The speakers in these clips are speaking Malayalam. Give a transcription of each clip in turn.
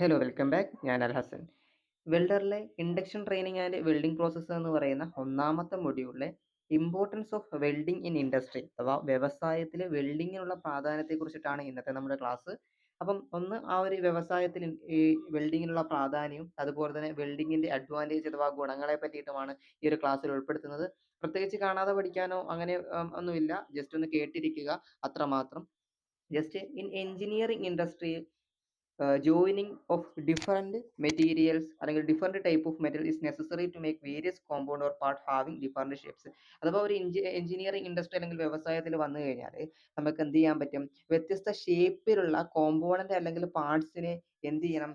Hello welcome back. ഞാൻ അൽ ഹസൻ. വെൽഡറിലെ induction training and welding process എന്ന് പറയുന്ന ഒന്നാമത്തെ മൊഡ്യൂളിലെ importance of welding in industry അഥവാ വ്യവസായത്തിൽ വെൽഡിങ്ങിനുള്ള പ്രാധാന്യത്തെക്കുറിച്ചിട്ടാണ് ഇന്നത്തെ നമ്മുടെ ക്ലാസ്. അപ്പം ഒന്ന് ആ ഒരു വ്യവസായത്തിൽ ഈ വെൽഡിങ്ങിനുള്ള പ്രാധാന്യവും അതുപോലെ തന്നെ വെൽഡിങ്ങിന്റെ അഡ്വാൻറ്റേജ് അഥവാ ഗുണങ്ങളെ പറ്റിയിട്ടുമാണ് ഈ ഒരു ക്ലാസ്സിൽ ഉൾപ്പെടുത്തുന്നത്. പ്രത്യേകിച്ച് കാണാതെ പഠിക്കാനോ അങ്ങനെ ഒന്നുമില്ല. ജസ്റ്റ് ഒന്ന് കേട്ടിരിക്കുക അത്രമാത്രം. Just in engineering industry joining of different materials അല്ലെങ്കിൽ different type of material is necessary to make various compound or part having different shapes. അഥവാ ഒരു എഞ്ചിനീയറിംഗ് ഇൻഡസ്ട്രി അല്ലെങ്കിൽ വ്യവസായത്തിൽ വന്നു കഴിഞ്ഞാൽ നമുക്ക് എന്ത് ചെയ്യാൻ പറ്റും, വ്യത്യസ്ത ഷേപ്പിലുള്ള കോമ്പോണന്റ് അല്ലെങ്കിൽ പാർട്സിനെ എന്ത് ചെയ്യണം,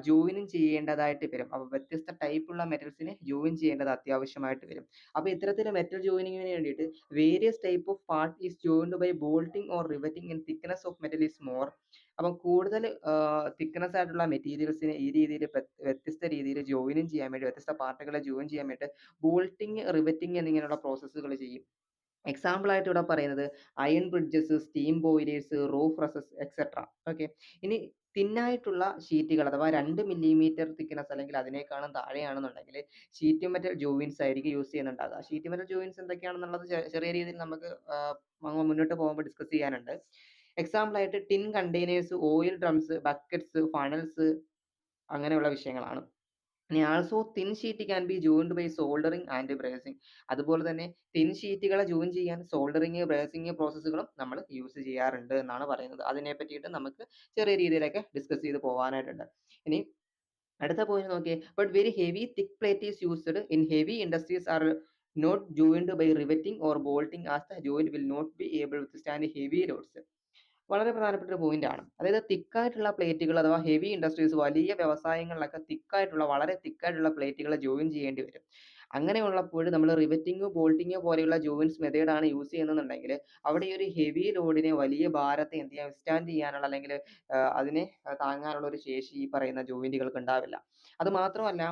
ജോയിനും ചെയ്യേണ്ടതായിട്ട് വരും. അപ്പോൾ വ്യത്യസ്ത ടൈപ്പുള്ള മെറ്റൽസിനെ ജോയിൻ ചെയ്യേണ്ടത് അത്യാവശ്യമായിട്ട് വരും. അപ്പോൾ ഇത്തരത്തിൽ മെറ്റൽ ജോയിനിങ്ങിന് വേണ്ടിയിട്ട് various type of part is joined by bolting or riveting in thickness of metal is more. അപ്പം കൂടുതൽ തിക്നെസ് ആയിട്ടുള്ള മെറ്റീരിയൽസിനെ ഈ രീതിയിൽ വ്യത്യസ്ത രീതിയിൽ ജോയിനും ചെയ്യാൻ വേണ്ടി, വ്യത്യസ്ത പാർട്ടുകളെ ജോയിൻ ചെയ്യാൻ വേണ്ടി ബോൾട്ടിങ്, റിവറ്റിംഗ് എന്നിങ്ങനെയുള്ള പ്രോസസ്സുകൾ ചെയ്യും. എക്സാമ്പിൾ ആയിട്ട് ഇവിടെ പറയുന്നത് iron bridges, steam boilers, row presses etcetera. Okay. ഇനി തിന്നായിട്ടുള്ള ഷീറ്റുകൾ അഥവാ 2 മില്ലിമീറ്റർ തിക്നെസ് അല്ലെങ്കിൽ അതിനേക്കാളും താഴെയാണെന്നുണ്ടെങ്കിൽ ഷീറ്റ് മെറ്റൽ ജോയിൻസ് ആയിരിക്കും യൂസ് ചെയ്യുന്നുണ്ടാകുക. ഷീറ്റ് മെറ്റൽ ജോയിൻസ് എന്തൊക്കെയാണെന്നുള്ളത് ചെറിയ രീതിയിൽ നമുക്ക് മുന്നോട്ട് പോകുമ്പോൾ ഡിസ്കസ് ചെയ്യാനുണ്ട്. എക്സാമ്പിൾ ആയിട്ട് tin containers, oil drums, buckets, funnels അങ്ങനെയുള്ള വിഷയങ്ങളാണ്. ഇനി also thin sheet can be joined by soldering and brazing. അതുപോലെ തന്നെ തിൻ ഷീറ്റുകളെ ജോയിൻ ചെയ്യാൻ സോൾഡറിങ്, ബ്രേസിംഗ് പ്രോസസ്സുകളും നമ്മൾ യൂസ് ചെയ്യാറുണ്ട് എന്നാണ് പറയുന്നത്. അതിനെ പറ്റിയിട്ട് നമുക്ക് ചെറിയ രീതിയിലൊക്കെ ഡിസ്കസ് ചെയ്ത് പോകാനായിട്ടുണ്ട്. ഇനി അടുത്ത പോയിന്റ് നോക്കിയേ. But very heavy thick plate is used in heavy industries are not joined by riveting or bolting as the joint will not be able to stand heavy loads. വളരെ പ്രധാനപ്പെട്ട ഒരു പോയിന്റ് ആണ്. അതായത് തിക്കായിട്ടുള്ള പ്ലേറ്റുകൾ അഥവാ ഹെവി ഇൻഡസ്ട്രീസ്, വലിയ വ്യവസായങ്ങളിലൊക്കെ തിക്കായിട്ടുള്ള, വളരെ തിക്കായിട്ടുള്ള പ്ലേറ്റുകൾ ജോയിൻ ചെയ്യേണ്ടി വരും. അങ്ങനെയുള്ളപ്പോൾ നമ്മൾ റിവറ്റിംഗ്, ബോൾട്ടിംഗ് പോലെയുള്ള ജോയിൻസ് മെത്തേഡാണ് യൂസ് ചെയ്യുന്നുണ്ടെങ്കിൽ അവിടെ ഈ ഒരു ഹെവി ലോഡിനെ, വലിയ ഭാരത്തെ എന്ത് ചെയ്യാൻ, വിസ്റ്റാൻഡ് ചെയ്യാനുള്ള അല്ലെങ്കിൽ അതിനെ താങ്ങാനുള്ള ഒരു ശേഷി ഈ പറയുന്ന ജോയിന്റുകൾക്ക് ഉണ്ടാവില്ല. അത് മാത്രമല്ല,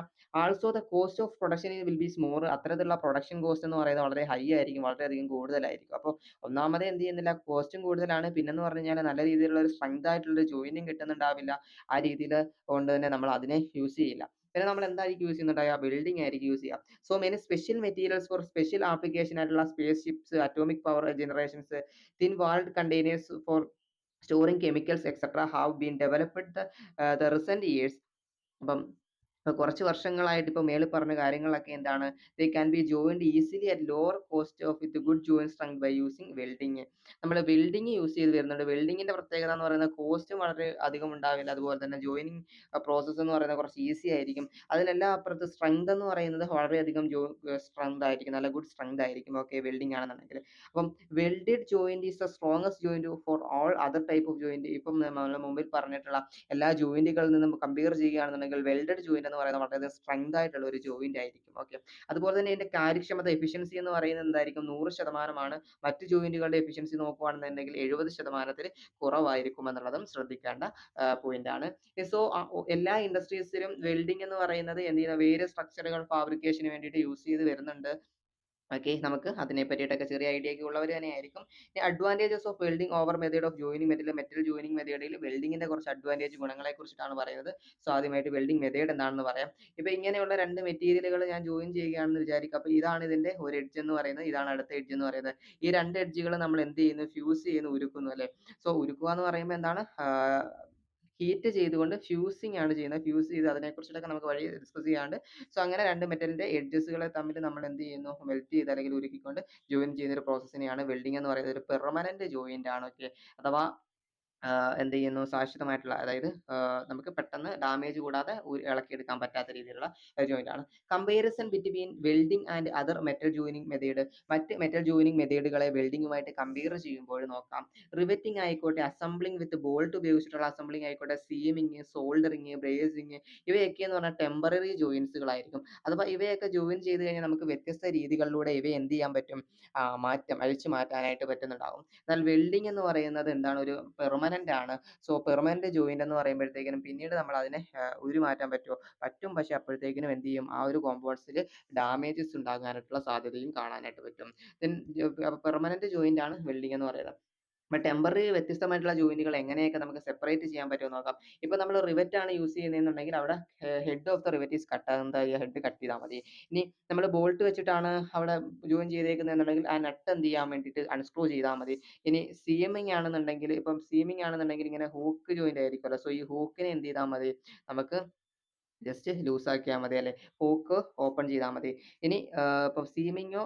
also the cost of production will be more. അത്തരത്തിലുള്ള പ്രൊഡക്ഷൻ കോസ്റ്റ് എന്ന് പറയുന്നത് വളരെ ഹൈ ആയിരിക്കും, വളരെയധികം കൂടുതലായിരിക്കും. അപ്പോൾ ഒന്നാമത് എന്ത് ചെയ്യുന്നില്ല, കോസ്റ്റും കൂടുതലാണ്. പിന്നെന്ന് പറഞ്ഞു കഴിഞ്ഞാൽ നല്ല രീതിയിലുള്ള ഒരു സ്ട്രെങ്ത് ആയിട്ടുള്ള ഒരു ജോയിനിങ് കിട്ടുന്നുണ്ടാവില്ല. ആ രീതിയിൽ കൊണ്ട് തന്നെ നമ്മൾ അതിനെ യൂസ് ചെയ്യില്ല. പിന്നെ നമ്മൾ എന്തായിരിക്കും യൂസ് ചെയ്യുന്നുണ്ടാവുക, വെൽഡിംഗ് ആയിരിക്കും യൂസ് ചെയ്യുക. So many special materials for special application ആയിട്ടുള്ള space ships, atomic power generations, thin walled containers for storing chemicals etcetera have been developed the recent years. അപ്പം കുറച്ച് വർഷങ്ങളായിട്ട് ഇപ്പോൾ മേളിൽ പറഞ്ഞ കാര്യങ്ങളൊക്കെ എന്താണ്, they can be joined easily at lower cost of with good joint strength by using welding. നമ്മൾ വെൽഡിങ് യൂസ് ചെയ്ത് വരുന്നുണ്ട്. വെൽഡിങ്ങിന്റെ പ്രത്യേകത എന്ന് പറയുന്നത് കോസ്റ്റും വളരെ അധികം ഉണ്ടാവില്ല. അതുപോലെ തന്നെ ജോയിനിങ് പ്രോസസ്സ് എന്ന് പറയുന്നത് കുറച്ച് ഈസി ആയിരിക്കും. അതിനെല്ലാം അപ്പുറത്ത് സ്ട്രെങ്ത് എന്ന് പറയുന്നത് വളരെയധികം സ്ട്രെങ്ത് ആയിരിക്കും, നല്ല ഗുഡ് സ്ട്രെങ്ത് ആയിരിക്കും. ഓക്കെ, വെൽഡിംഗ് ആണെന്നുണ്ടെങ്കിൽ. അപ്പം welded joint is the strongest joint for all other type of joint. ഇപ്പം നമ്മൾ മുമ്പിൽ പറഞ്ഞിട്ടുള്ള എല്ലാ ജോയിന്റുകളിൽ നിന്നും കമ്പയർ ചെയ്യുകയാണെന്നുണ്ടെങ്കിൽ വെൽഡഡ് ജോയിന്റ് എന്ന് പറയുന്നത് വളരെയധികം സ്ട്രെങ്ത് ആയിട്ടുള്ള ഒരു ജോയിന്റ് ആയിരിക്കും. ഓക്കെ. അതുപോലെ തന്നെ ഇതിന്റെ കാര്യക്ഷമത, എഫിഷ്യൻസി എന്ന് പറയുന്നത് എന്തായിരിക്കും, 100%. മറ്റ് ജോയിന്റുകളുടെ എഫിഷ്യൻസി നോക്കുകയാണെന്നുണ്ടെങ്കിൽ 70% കുറവായിരിക്കും എന്നുള്ളതും ശ്രദ്ധിക്കേണ്ട പോയിന്റ് ആണ്. സോ എല്ലാ ഇൻഡസ്ട്രീസിലും വെൽഡിംഗ് എന്ന് പറയുന്നത് എന്ത് ചെയ്യുന്ന വേരിയസ് സ്ട്രക്ചറുകൾ ഫാബ്രിക്കേഷന് വേണ്ടിയിട്ട് യൂസ് ചെയ്ത് വരുന്നുണ്ട്. ഓക്കെ, നമുക്ക് അതിനെ പറ്റിയിട്ടൊക്കെ ചെറിയ ഐഡിയ ഒക്കെ ഉള്ളവർ തന്നെയായിരിക്കും. Advantages of welding over method of joining metal. Metal joining മെത്തേഡിൽ വെൽഡിങ്ങിന്റെ കുറച്ച് അഡ്വാൻറ്റേജ്, ഗുണങ്ങളെ കുറിച്ചിട്ടാണ് പറയുന്നത്. സോ ആദ്യമായിട്ട് വെൽഡിംഗ് മെത്തേഡ് എന്താണെന്ന് പറയാം. ഇപ്പൊ ഇങ്ങനെയുള്ള 2 മെറ്റീരിയലുകൾ ഞാൻ ജോയിൻ ചെയ്യുകയാണെന്ന് വിചാരിക്കുക. അപ്പൊ ഇതാണ് ഇതിന്റെ ഒരു എഡ്ജ് എന്ന് പറയുന്നത്, ഇതാണ് അടുത്ത എഡ്ജ് എന്ന് പറയുന്നത്. ഈ 2 എഡ്ജുകൾ നമ്മൾ എന്ത് ചെയ്യുന്നു, ഫ്യൂസ് ചെയ്യുന്നു, ഉരുക്കുന്നു അല്ലെ. സോ ഉരുക്കുക എന്ന് പറയുമ്പോൾ എന്താണ്, ഹീറ്റ് ചെയ്തുകൊണ്ട് ഫ്യൂസിങ് ആണ് ചെയ്യുന്നത്. ഫ്യൂസ് ചെയ്ത് അതിനെക്കുറിച്ചിട്ടൊക്കെ നമുക്ക് വഴി ഡിസ്കസ് ചെയ്യാണ്ട്. സോ അങ്ങനെ 2 മെറ്റലിന്റെ എഡ്ജസുകളെ തമ്മിൽ നമ്മൾ എന്ത് ചെയ്യുന്നു, മെൽറ്റ് ചെയ്ത് അല്ലെങ്കിൽ ഉരുക്കിക്കൊണ്ട് ജോയിൻ ചെയ്യുന്ന ഒരു പ്രോസസ്സിനെയാണ് വെൽഡിംഗ് എന്ന് പറയുന്നത്. ഒരു പെർമനന്റ് ജോയിന്റ് ആണ്. ഓക്കെ. അഥവാ എന്ത് ചെയ്യുന്നു, ശാശ്വതമായിട്ടുള്ള, അതായത് നമുക്ക് പെട്ടെന്ന് ഡാമേജ് കൂടാതെ ഇളക്കിയെടുക്കാൻ പറ്റാത്ത രീതിയിലുള്ള ജോയിന്റ് ആണ്. Comparison between welding and other metal joining method. മറ്റ് മെറ്റൽ ജോയിനിങ് മെത്തേഡുകളെ വെൽഡിങ്ങുമായിട്ട് കമ്പയർ ചെയ്യുമ്പോൾ നോക്കാം. റിവറ്റിംഗ് ആയിക്കോട്ടെ, അസംബ്ലിംഗ് വിത്ത് ബോൾട്ട് ഉപയോഗിച്ചിട്ടുള്ള അസംബ്ലിംഗ് ആയിക്കോട്ടെ, സീമിങ്, സോൾഡറിങ്, ബ്രേസിങ്, ഇവയൊക്കെ എന്ന് പറഞ്ഞാൽ ടെമ്പററി ജോയിൻസുകളായിരിക്കും. അഥവാ ഇവയൊക്കെ ജോയിൻ ചെയ്ത് കഴിഞ്ഞാൽ നമുക്ക് വ്യത്യസ്ത രീതികളിലൂടെ ഇവയെ എന്ത് ചെയ്യാൻ പറ്റും, അഴിച്ചു മാറ്റാനായിട്ട് പറ്റുന്നുണ്ടാകും. എന്നാൽ വെൽഡിംഗ് എന്ന് പറയുന്നത് എന്താണ്, ഒരു പെർമനന്റ് ആണ്. സോ പെർമനന്റ് ജോയിന്റ് എന്ന് പറയുമ്പോഴത്തേക്കിനും പിന്നീട് നമ്മൾ അതിനെ ഉരുമാറ്റാൻ പറ്റുമോ, പറ്റും. പക്ഷെ അപ്പോഴത്തേക്കിനും എന്ത് ചെയ്യും, ആ ഒരു കോമ്പൗണ്ട്സിൽ ഡാമേജസ് ഉണ്ടാകാനായിട്ടുള്ള സാധ്യതയും കാണാനായിട്ട് പറ്റും. ദെൻ പെർമനന്റ് ജോയിന്റ് ആണ് വെൽഡിംഗ് എന്ന് പറയുന്നത്. അപ്പോൾ ടെമ്പററി വ്യത്യസ്തമായിട്ടുള്ള ജോയിന്റുകൾ എങ്ങനെയൊക്കെ നമുക്ക് സെപ്പറേറ്റ് ചെയ്യാൻ പറ്റുമെന്ന് നോക്കാം. ഇപ്പോൾ നമ്മൾ റിവറ്റ് ആണ് യൂസ് ചെയ്യുന്നതെന്നുണ്ടെങ്കിൽ അവിടെ head of the rivet is cut, എന്താ ചെയ്യുക, ഹെഡ് കട്ട് ചെയ്താൽ മതി. ഇനി നമ്മൾ ബോൾട്ട് വെച്ചിട്ടാണ് അവിടെ ജോയിൻ ചെയ്തേക്കുന്നതെന്നുണ്ടെങ്കിൽ ആ നട്ട് എന്ത് ചെയ്യാൻ വേണ്ടിയിട്ട് അൺസ്ക്രൂ ചെയ്താൽ മതി. ഇനി സീമിംഗ് ആണെന്നുണ്ടെങ്കിൽ, ഇപ്പം സീമിംഗ് ആണെന്നുണ്ടെങ്കിൽ ഇങ്ങനെ ഹൂക്ക് ജോയിന്റ് ആയിരിക്കുമല്ലോ, സോ ഈ ഹൂക്കിനെ എന്ത് ചെയ്താൽ മതി, നമുക്ക് ജസ്റ്റ് ലൂസാക്കിയാൽ മതി, അല്ലെ ഹൂക്ക് ഓപ്പൺ ചെയ്താൽ മതി. ഇനി ഇപ്പം സീമിങ്ങോ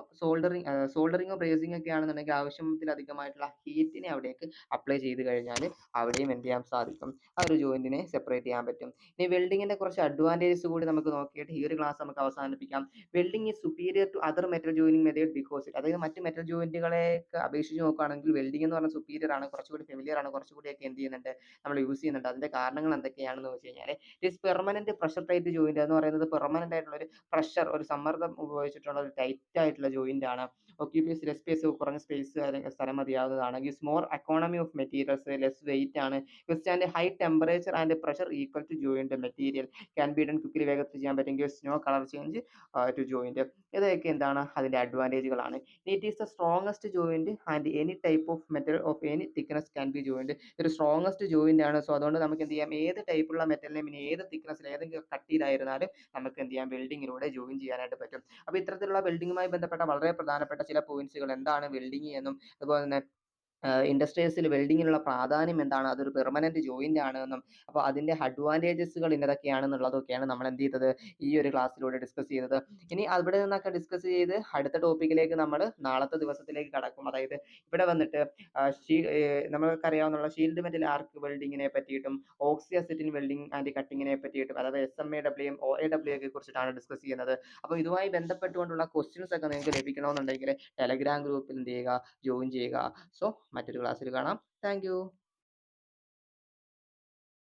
സോൾഡറിങ്ങോ ബ്രേസിംഗ് ഒക്കെ ആണെന്നുണ്ടെങ്കിൽ ആവശ്യത്തിലധികമായിട്ടുള്ള ഹീറ്റിനെ അവിടേക്ക് അപ്ലൈ ചെയ്ത് കഴിഞ്ഞാൽ അവിടെയും എന്ത് ചെയ്യാൻ സാധിക്കും, ആ ഒരു ജോയിന്റിനെ സെപ്പറേറ്റ് ചെയ്യാൻ പറ്റും. ഇനി വെൽഡിങ്ങിന്റെ കുറച്ച് അഡ്വാൻറ്റേജസ് കൂടി നമുക്ക് നോക്കിയിട്ട് ഈ ഒരു ക്ലാസ് നമുക്ക് അവസാനിപ്പിക്കാം. Welding is superior to other metal joining method because, അതായത് മറ്റ് മെറ്റൽ ജോയിന്റുകളെ അപേക്ഷിച്ച് നോക്കുകയാണെങ്കിൽ വെൽഡിംഗ് എന്ന് പറഞ്ഞാൽ സുപ്പീരിയർ ആണ്, കുറച്ചുകൂടി ഫെമിലിയർ ആണ്, കുറച്ചുകൂടിയൊക്കെ എന്ത് ചെയ്യുന്നുണ്ട്, നമ്മൾ യൂസ് ചെയ്യുന്നുണ്ട്. അതിന്റെ കാരണങ്ങൾ എന്തൊക്കെയാണെന്ന് വെച്ച് കഴിഞ്ഞാൽ, it permanent pressure tight joint എന്ന് പറയുന്നത് പെർമനന്റ് ആയിട്ടുള്ള ഒരു പ്രഷർ, ഒരു സമ്മർദ്ദം ഉപയോഗിച്ചിട്ടുള്ള ഒരു ടൈറ്റ് ആയിട്ടുള്ള ജോയിന്റ് ആണ്. ഓക്യുപ്പൈസ് ലെസ് സ്പേസ്, കുറഞ്ഞ സ്പേസ് അല്ലെങ്കിൽ സ്ഥലം മതിയാവുന്നതാണ്. Gives more economy of materials, less weight ആണ്. Withstand high temperature and pressure equal to joint material can be done quickly, വേഗത്തിൽ ചെയ്യാൻ പറ്റും. Gives no colour change to joint. ഇതൊക്കെ എന്താണ് അതിന്റെ അഡ്വാൻറ്റേജുകളാണ്. It is the strongest joint and any type of metal of any thickness can be joint. ഒരു സ്ട്രോങ്ങസ്റ്റ് ജോയിന്റ് ആണ്. സോ അതുകൊണ്ട് നമുക്ക് എന്ത് ചെയ്യാം, ഏത് ടൈപ്പുള്ള മെറ്റലിനെയും ഇനി ഏത് തിക്നെസ്സിൽ ഏതെങ്കിലും കട്ടിയിലായിരുന്നാലും നമുക്ക് എന്ത് ചെയ്യാം, വെൽഡിങ്ങിലൂടെ ജോയിൻ ചെയ്യാനായിട്ട് പറ്റും. അപ്പോൾ ഇത്തരത്തിലുള്ള വെൽഡിങ്ങുമായി ബന്ധപ്പെട്ട വളരെ പ്രധാനപ്പെട്ട ചില പോയിന്റ്സുകൾ, എന്താണ് വെൽഡിങ് എന്നും അതുപോലെ തന്നെ ഇൻഡസ്ട്രീസിൽ വെൽഡിങ്ങിനുള്ള പ്രാധാന്യം എന്താണ്, അതൊരു പെർമനന്റ് ജോയിന്റ് ആണ് എന്നും, അപ്പോൾ അതിന്റെ അഡ്വാൻറ്റേജസുകൾ ഇന്നതൊക്കെയാണെന്നുള്ളതൊക്കെയാണ് നമ്മൾ എന്ത് ചെയ്തത്, ഈ ഒരു ക്ലാസ്സിലൂടെ ഡിസ്കസ് ചെയ്തത്. ഇനി അവിടെ നിന്നൊക്കെ ഡിസ്കസ് ചെയ്ത് അടുത്ത ടോപ്പിക്കിലേക്ക് നമ്മൾ നാളത്തെ ദിവസത്തിലേക്ക് കടക്കും. അതായത് ഇവിടെ വന്നിട്ട് നമുക്കറിയാവുന്ന ഷീൽഡ് മെറ്റൽ ആർക്ക് വെൽഡിങ്ങിനെ പറ്റിയിട്ടും ഓക്സി അസറ്റിൻ വെൽഡിംഗ് ആൻഡ് കട്ടിങ്ങിനെ പറ്റിയിട്ടും, അതായത് SMAW OAW ഒക്കെ കുറിച്ചിട്ടാണ് ഡിസ്കസ് ചെയ്യുന്നത്. അപ്പോൾ ഇതുമായി ബന്ധപ്പെട്ടുകൊണ്ടുള്ള ക്വസ്റ്റ്യൻസ് ഒക്കെ നിങ്ങൾക്ക് ലഭിക്കണമെന്നുണ്ടെങ്കിൽ ടെലഗ്രാം ഗ്രൂപ്പിൽ എന്ത് ചെയ്യുക, ജോയിൻ ചെയ്യുക. സോ മറ്റൊരു ക്ലാസ്സിൽ കാണാം. Thank you.